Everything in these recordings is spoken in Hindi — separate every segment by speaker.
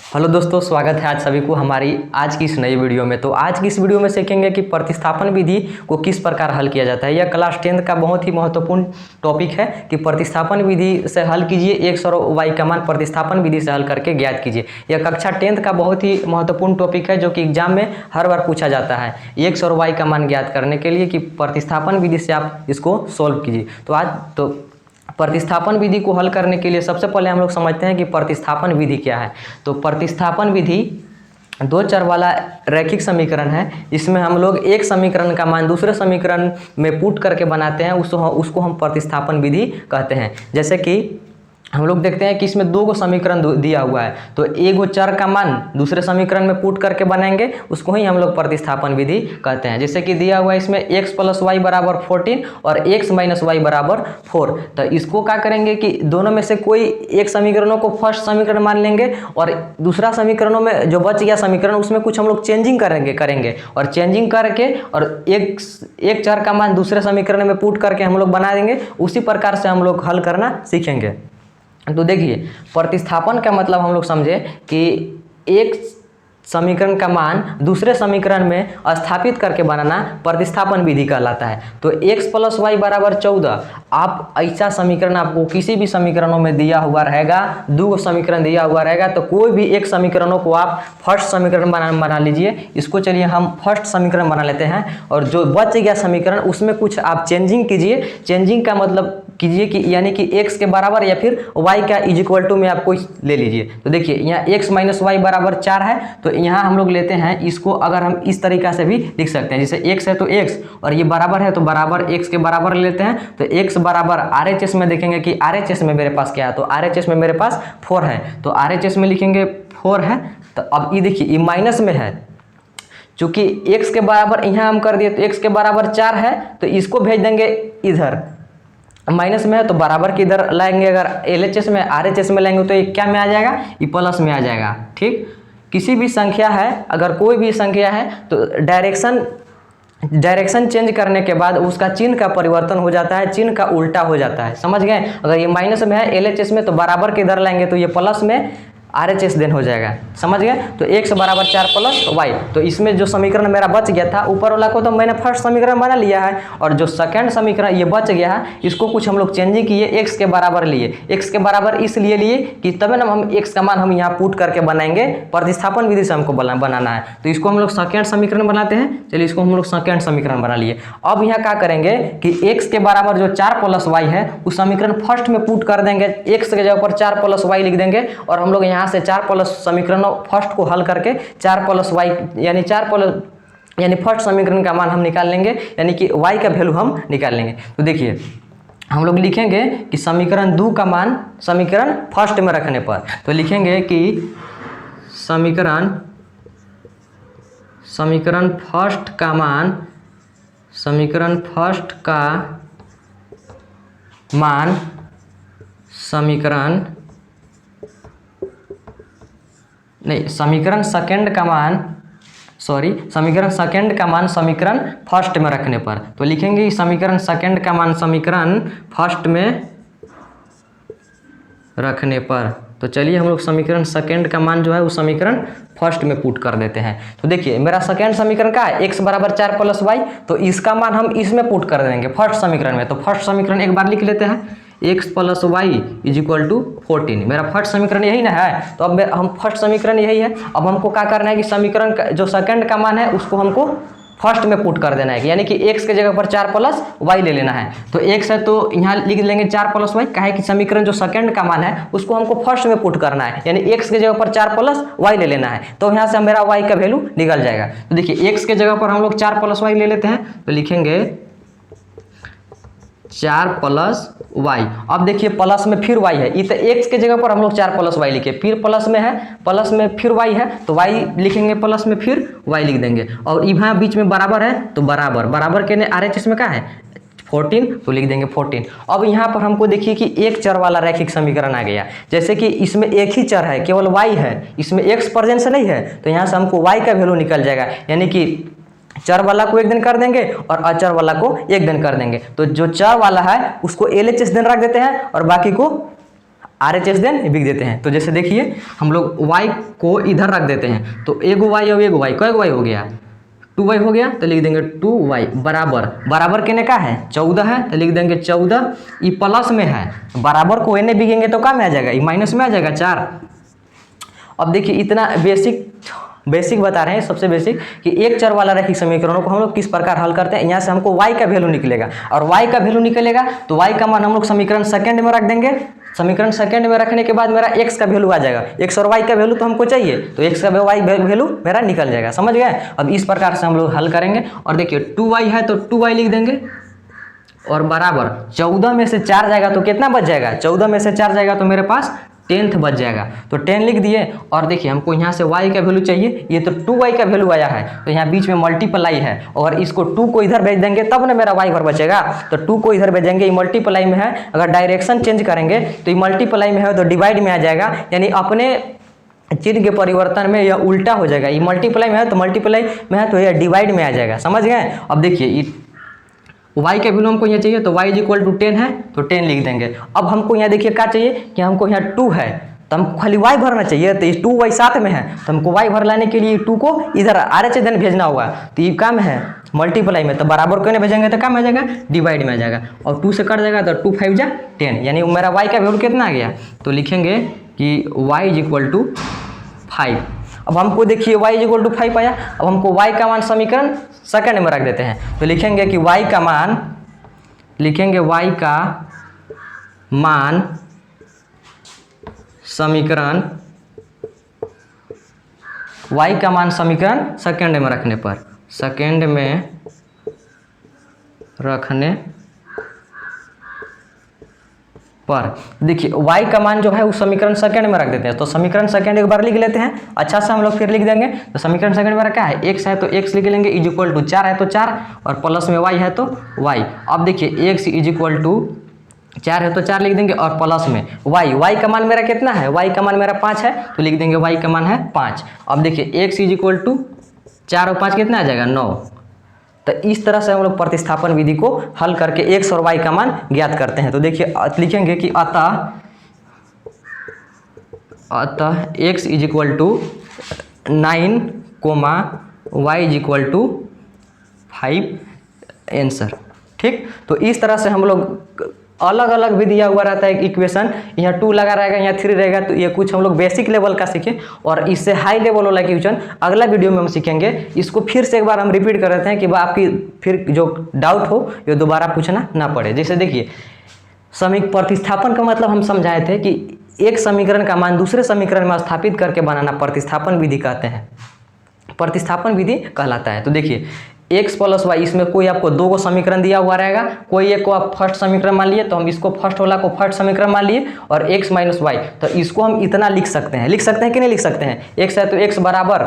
Speaker 1: हेलो दोस्तों, स्वागत है आज सभी को हमारी आज की इस नई वीडियो में। तो आज की इस वीडियो में सीखेंगे कि प्रतिस्थापन विधि को किस प्रकार हल किया जाता है। यह क्लास 10th का बहुत ही महत्वपूर्ण टॉपिक है कि प्रतिस्थापन विधि से हल कीजिए, x और y का मान प्रतिस्थापन विधि से हल करके ज्ञात कीजिए। यह कक्षा 10th का बहुत ही महत्वपूर्ण टॉपिक है जो कि एग्जाम में हर बार पूछा जाता है, x और y का मान ज्ञात करने के लिए कि प्रतिस्थापन विधि से आप इसको सोल्व कीजिए। तो प्रतिस्थापन विधि को हल करने के लिए सबसे पहले हम लोग समझते हैं कि प्रतिस्थापन विधि क्या है। तो प्रतिस्थापन विधि दो चर वाला रैखिक समीकरण है। इसमें हम लोग एक समीकरण का मान दूसरे समीकरण में पुट करके बनाते हैं, उसको हम प्रतिस्थापन विधि कहते हैं। जैसे कि हम लोग देखते हैं कि इसमें दो समीकरण दिया हुआ है, तो एक चर का मान दूसरे समीकरण में पुट करके बनाएंगे, उसको ही हम लोग प्रतिस्थापन विधि कहते हैं। जैसे कि दिया हुआ है इसमें x + y बराबर 14 और x - y बराबर 4। तो इसको क्या करेंगे कि दोनों में से कोई एक समीकरणों को फर्स्ट समीकरण मान लेंगे और दूसरा समीकरणों में जो बच गया समीकरण उसमें कुछ हम लोग चेंजिंग करेंगे और चेंजिंग करके और एक चर का मान दूसरे समीकरण में पुट करके हम लोग बना देंगे। उसी प्रकार से हम लोग हल करना सीखेंगे। तो देखिए, प्रतिस्थापन का मतलब हम लोग समझे कि एक समीकरण का मान दूसरे समीकरण में स्थापित करके बनाना प्रतिस्थापन विधि कहलाता है। तो x + y बराबर 14, आप ऐसा समीकरण आपको किसी भी समीकरणों में दिया हुआ रहेगा, दो समीकरण दिया हुआ रहेगा, तो कोई भी एक समीकरणों को आप फर्स्ट समीकरण बना लीजिए। इसको चलिए हम फर्स्ट समीकरण बना लेते हैं और जो बच गया समीकरण उसमें कुछ आप चेंजिंग कीजिए। चेंजिंग का मतलब कीजिए कि यानी कि x के बराबर या फिर y का = में आप कोई ले लीजिए। तो देखिए यहाँ x - y बराबर 4 है, तो यहाँ हम लोग लेते हैं इसको, अगर हम इस तरीका से भी लिख सकते हैं, जैसे x है तो x और ये बराबर है तो बराबर x के बराबर लेते हैं। तो x बराबर RHS में देखेंगे कि RHS में मेरे पास क्या है, तो RHS में मेरे पास 4 है, तो RHS में लिखेंगे 4 है। तो अब ये देखिए ये माइनस में है, चूंकि x के बराबर यहाँ हम कर दिए तो x के बराबर 4 है, तो इसको भेज देंगे इधर, माइनस में है तो बराबर के इधर लाएंगे। अगर LHS में RHS में लाएंगे तो ये क्या में आ जाएगा, ये प्लस में आ जाएगा। ठीक, किसी भी संख्या है, अगर कोई भी संख्या है तो डायरेक्शन चेंज करने के बाद उसका चिन्ह का परिवर्तन हो जाता है, चिन्ह का उल्टा हो जाता है। समझ गए? अगर ये माइनस में है LHS में तो बराबर के इधर लाएंगे तो ये प्लस में RHS देन हो जाएगा। समझ गए? तो x बराबर 4 + y, तो इसमें जो समीकरण मेरा बच गया था ऊपर वाला को तो मैंने फर्स्ट समीकरण बना लिया है, और जो सेकंड समीकरण ये बच गया है इसको कुछ हम लोग चेंजिंग किए, x के बराबर लिए। x के बराबर इसलिए लिए कि तभी ना हम x का मान हम यहाँ पुट करके बनाएंगे, प्रतिस्थापन विधि से हमको बनाना है। तो इसको हम लोग सेकंड समीकरण बनाते हैं। चलिए इसको हम लोग सेकंड समीकरण बना लिए। अब यहाँ क्या करेंगे कि x के बराबर जो 4 + y है उस समीकरण फर्स्ट में पुट कर देंगे, x के जगह पर 4 + y लिख देंगे और हम लोग यहाँ से 4 प्लस समीकरणों फर्स्ट को हल करके 4 + y यानी फर्स्ट समीकरण का मान हम निकाल लेंगे, यानी कि y का वैल्यू हम निकाल लेंगे। तो देखिए हम लोग लिखेंगे कि समीकरण 2 का मान समीकरण फर्स्ट में रखने पर, तो लिखेंगे कि समीकरण फर्स्ट का मान समीकरण सेकंड का मान समीकरण फर्स्ट में रखने पर, तो लिखेंगे समीकरण सेकंड का मान समीकरण फर्स्ट में रखने पर। तो चलिए हम लोग समीकरण सेकंड का मान जो है वो समीकरण फर्स्ट में पुट कर देते हैं। तो देखिए मेरा सेकंड समीकरण का है x बराबर 4 + y, तो इसका मान हम इसमें पुट कर देंगे फर्स्ट समीकरण में। तो फर्स्ट समीकरण एक बार लिख लेते हैं, x + y = 14। मेरा फर्स्ट समीकरण यही ना है, तो अब हम फर्स्ट समीकरण यही है। अब हमको क्या करना है कि समीकरण का जो सेकंड का मान है उसको हमको फर्स्ट में पुट कर देना है, यानी कि x के जगह पर 4 + y ले लेना है। तो x है तो यहाँ लिख लेंगे 4 + y, कहे कि समीकरण जो सेकंड का मान है उसको हमको फर्स्ट में पुट करना है, यानी x के जगह पर 4 + y ले लेना है। तो यहाँ से मेरा y का वैल्यू निकल जाएगा। तो देखिए x के जगह पर हम लोग 4 + y ले लेते हैं, तो लिखेंगे 4 + y। अब देखिए प्लस में फिर y है, ये तो x के जगह पर हम लोग 4 + y लिखे, फिर प्लस में है, प्लस में फिर y है तो y लिखेंगे, प्लस में फिर y लिख देंगे, और यहाँ बीच में बराबर है तो बराबर के ने RHS में क्या है 14, तो लिख देंगे 14। अब यहाँ पर हमको देखिए कि एक चर वाला रैखिक समीकरण आ गया। जैसे कि इसमें एक ही चर है, केवल y है, इसमें x प्रेजेंस नहीं है, तो यहाँ से हमको y का वैल्यू निकल जाएगा, यानी कि चर वाला को एक दिन कर देंगे और अचर वाला को एक दिन कर देंगे। तो जो चर वाला है उसको LHS दिन रख देते हैं और बाकी को RHS देन लिख देते हैं। तो जैसे देखिए हम लोग y को इधर रख देते हैं, तो एगो y और एगो y, कएगो y हो गया 2y हो गया, तो लिख देंगे 2y बराबर, बराबर कितने का है 14 है, तो लिख देंगे 14, ये प्लस में है, बराबर को एने बिगेंगे तो क्या में आ जाएगा, ये माइनस में आ जाएगा 4। अब देखिए इतना बेसिक बता रहे हैं, सबसे बेसिक कि एक चर वाला रैखिक समीकरणों को हम लोग किस प्रकार हल करते हैं। यहाँ से हमको y का वैल्यू निकलेगा, और y का वैल्यू निकलेगा तो y का मान हम लोग समीकरण सेकंड में रख देंगे। समीकरण सेकंड में रखने के बाद मेरा x का वैल्यू आ जाएगा, x और y का वैल्यू तो हमको चाहिए, तो x का y वैल्यू मेरा निकल जाएगा। समझ गए। अब इस प्रकार से हम लोग हल करेंगे, और देखिए 2y है तो 2y लिख देंगे, और बराबर 14 में से 4 जाएगा तो कितना बच जाएगा, 14 में से 4 जाएगा तो मेरे पास 10th बच जाएगा, तो 10 लिख दिए। और देखिए हमको यहाँ से y का वैल्यू चाहिए, ये तो 2y का वैल्यू आया है, तो यहाँ बीच में मल्टीप्लाई है, और इसको 2 को इधर भेज देंगे तब ना मेरा y भर बचेगा, तो 2 को इधर भेजेंगे, ये मल्टीप्लाई में है, अगर डायरेक्शन चेंज करेंगे तो ये मल्टीप्लाई में है तो डिवाइड में आ जाएगा, यानी अपने चिन्ह के परिवर्तन में यह उल्टा हो जाएगा। ये मल्टीप्लाई में है तो मल्टीप्लाई में है तो यह डिवाइड में आ जाएगा। समझ गए। अब देखिए y का वैल्यू हमको यहाँ चाहिए, तो y इक्वल टू 10 है तो 10 लिख देंगे। अब हमको यहाँ देखिए क्या चाहिए कि हमको यहाँ 2 है, तो हमको खाली y भरना चाहिए, तो ये 2y साथ में है, तो हमको y भर लाने के लिए 2 को इधर RHS देन भेजना होगा, तो ये काम है मल्टीप्लाई में, तो बराबर को नहीं भेजेंगे तो काम आ जाएगा, डिवाइड में आ जाएगा, और 2 से कट जाएगा तो 2 5 जा 10, यानी मेरा y का वैल्यू कितना आ गया, तो लिखेंगे कि y इक्वल टू 5। अब हमको देखिए y इक्वल टू 5 आया, अब हमको y का मान समीकरण सेकंड में रख देते हैं, तो लिखेंगे कि y का मान, लिखेंगे y का मान समीकरण, y का मान समीकरण सेकंड में रखने पर, सेकंड में रखने पर देखिए y का मान जो है उस समीकरण सेकंड में रख देते हैं, तो समीकरण सेकंड एक बार लिख लेते हैं अच्छा से हम लोग, फिर लिख देंगे। तो समीकरण सेकंड में क्या है, x है तो x लिख लेंगे, इज इक्वल टू 4 है तो 4, और प्लस में y है तो y। अब देखिए x इज इक्वल टू 4 है तो 4 लिख देंगे, और प्लस में y का मान मेरा कितना है, y का मान मेरा 5 है, तो लिख देंगे y का मान है 5। अब देखिए x इज इक्वल टू 4 और 5 कितना आ जाएगा 9। तो इस तरह से हम लोग प्रतिस्थापन विधि को हल करके x और y का मान ज्ञात करते हैं। तो देखिए लिखेंगे कि अतः x is equal to 9, y is equal to 5 answer. ठीक, तो इस तरह से हम लोग अलग अलग भी दिया हुआ रहता है इक्वेशन, यहाँ 2 लगा रहेगा, यहाँ 3 रहेगा, तो ये कुछ हम लोग बेसिक लेवल का सीखे, और इससे हाई लेवल वाला इक्वेशन अगला वीडियो में हम सीखेंगे। इसको फिर से एक बार हम रिपीट कर देते हैं कि आपकी फिर जो डाउट हो ये दोबारा पूछना ना पड़े। जैसे देखिए प्रतिस्थापन का मतलब हम समझाए थे कि एक समीकरण का मान दूसरे समीकरण में स्थापित करके बनाना प्रतिस्थापन विधि कहते हैं, प्रतिस्थापन विधि कहलाता है। तो देखिए x प्लस वाई, इसमें कोई आपको 2 को समीकरण दिया हुआ रहेगा, कोई एक को आप फर्स्ट समीकरण मान लिए, तो हम इसको फर्स्ट वाला को फर्स्ट समीकरण मान लिए, और x माइनस वाई, तो इसको हम इतना लिख सकते हैं कि नहीं लिख सकते हैं। x है तो x बराबर,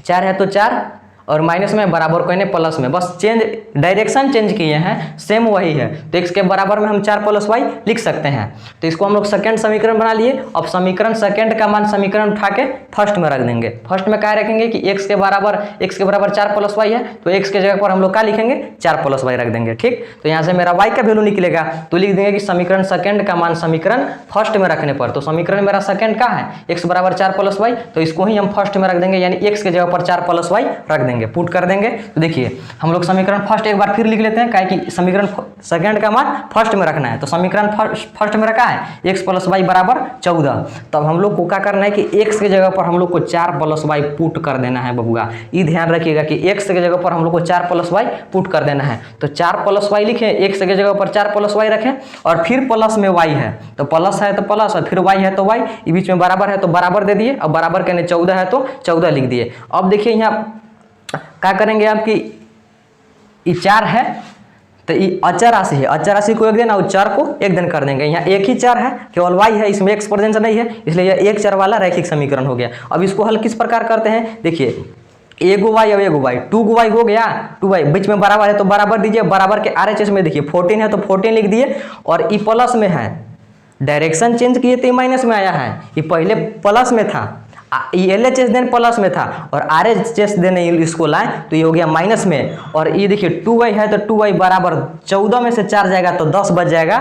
Speaker 1: 4 है तो 4, और माइनस में बराबर को नहीं प्लस में, बस चेंज डायरेक्शन चेंज किए हैं, सेम वही है, तो x के बराबर में हम 4 प्लस वाई लिख सकते हैं। तो इसको हम लोग सेकंड समीकरण बना लिए। अब समीकरण सेकंड का मान समीकरण उठा के फर्स्ट में रख देंगे। फर्स्ट में क्या रखेंगे कि x के बराबर 4 प्लस वाई है, तो x के जगह पर हम लोग क्या लिखेंगे 4 प्लस वाई रख देंगे। ठीक, तो यहाँ से मेरा y का वैल्यू निकलेगा, तो लिख देंगे कि समीकरण सेकंड का मान समीकरण फर्स्ट में रखने पर, तो समीकरण मेरा सेकंड का है x बराबर 4 प्लस वाई, तो इसको ही हम फर्स्ट में रख देंगे, यानी x के जगह पर 4 प्लस वाई रख देंगे, पुट कर देंगे। तो देखिए हम लोग समीकरण फर्स्ट एक बार फिर लिख लेते हैं, काहे कि समीकरण सेकंड का मान फर्स्ट में रखना है, तो समीकरण फर्स्ट में रखा है x प्लस वाई बराबर 14। तब हम लोग को क्या करना है कि x के जगह पर हम लोग को 4 प्लस वाई पुट कर देना है बबुआ। ये ध्यान रखिएगा कि x के जगह पर हम लोग को 4 प्लस वाई पुट कर देना है, तो 4 प्लस वाई लिखें, x के जगह पर 4 प्लस वाई रखें, और फिर प्लस में y है तो प्लस है तो प्लस, और फिर y है तो y, ये बीच में बराबर है तो बराबर दे दिए, अब बराबर कहने 14 है तो 14 लिख दिए। अब देखिए यहाँ क्या करेंगे आपकी, ये 4 है तो ये अचर राशि है, अचर राशि को एक दिन और चर को एक दिन कर देंगे। यहाँ एक ही चर है, केवल y है, इसमें x प्रेजेंस नहीं है, इसलिए यह एक चर वाला रैखिक समीकरण हो गया। अब इसको हल किस प्रकार करते हैं, देखिए एगो y और एगो y, 2y हो गया, 2y बीच में बराबर है तो बराबर दीजिए, बराबर के RHS में देखिए 14 है तो 14 लिख दिए, और ई प्लस में है, डायरेक्शन चेंज किए तो माइनस में आया है, ये पहले प्लस में था, LHS देन प्लस में था, और RHS देन इसको लाए तो ये हो गया माइनस में, और ये देखिए 2y है तो 2y बराबर 14 में से 4 जाएगा तो 10 बच जाएगा,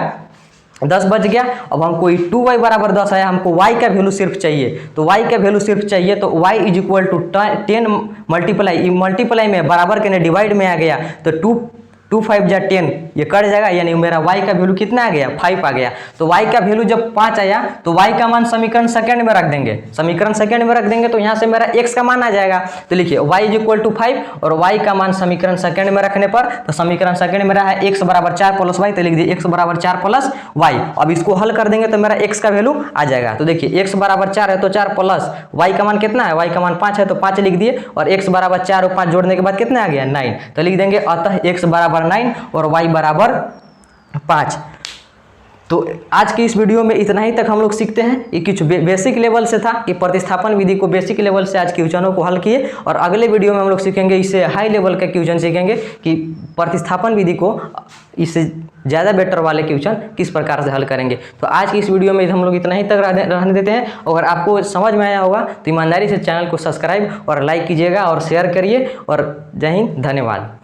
Speaker 1: 10 बच गया। अब हमको 2y बराबर 10 आया, हमको y का वैल्यू सिर्फ चाहिए, तो y का वैल्यू सिर्फ चाहिए, तो y is equal to 10 multiply में बराबर के डिवाइड में आ गया, तो 2 5 जा 10 ये कट जाएगा, यानी मेरा y का वैल्यू कितना आ गया 5 आ गया। तो y का वैल्यू जब 5 आया तो y का मान समीकरण सेकंड में रख देंगे, समीकरण सेकंड में रख देंगे तो यहाँ से मेरा x का मान आ जाएगा। तो लिखिए y इज इक्वल टू 5 और y का मान समीकरण सेकंड में रखने पर, तो समीकरण सेकंड में रहा है x बराबर 4 प्लस y, तो लिख दिए x बराबर 4 प्लस y। अब इसको हल कर देंगे तो मेरा x का वैल्यू आ जाएगा। तो देखिए x बराबर 4 है तो 4 प्लस y का मान कितना है, y का मान 5 है तो 5 लिख दिए, और x बराबर 4 और 5 जोड़ने के बाद कितना आ गया 9, तो लिख देंगे अतः x बराबर 9 और y बराबर 5। तो आज की इस वीडियो में इतना ही तक हम लोग सीखते हैं। ये कुछ बेसिक लेवल से था कि प्रतिस्थापन विधि को बेसिक लेवल से आज क्वेश्चनों को हल किए, और अगले वीडियो में हम लोग सीखेंगे इससे हाई लेवल का क्वेश्चन सीखेंगे कि प्रतिस्थापन विधि को इससे ज़्यादा बेटर वाले क्वेश्चन किस प्रकार से हल करेंगे। तो आज की इस वीडियो में हम लोग इतना ही तक रहने देते हैं। अगर आपको समझ में आया होगा तो ईमानदारी से चैनल को सब्सक्राइब और लाइक कीजिएगा और शेयर करिए, और जय हिंद, धन्यवाद।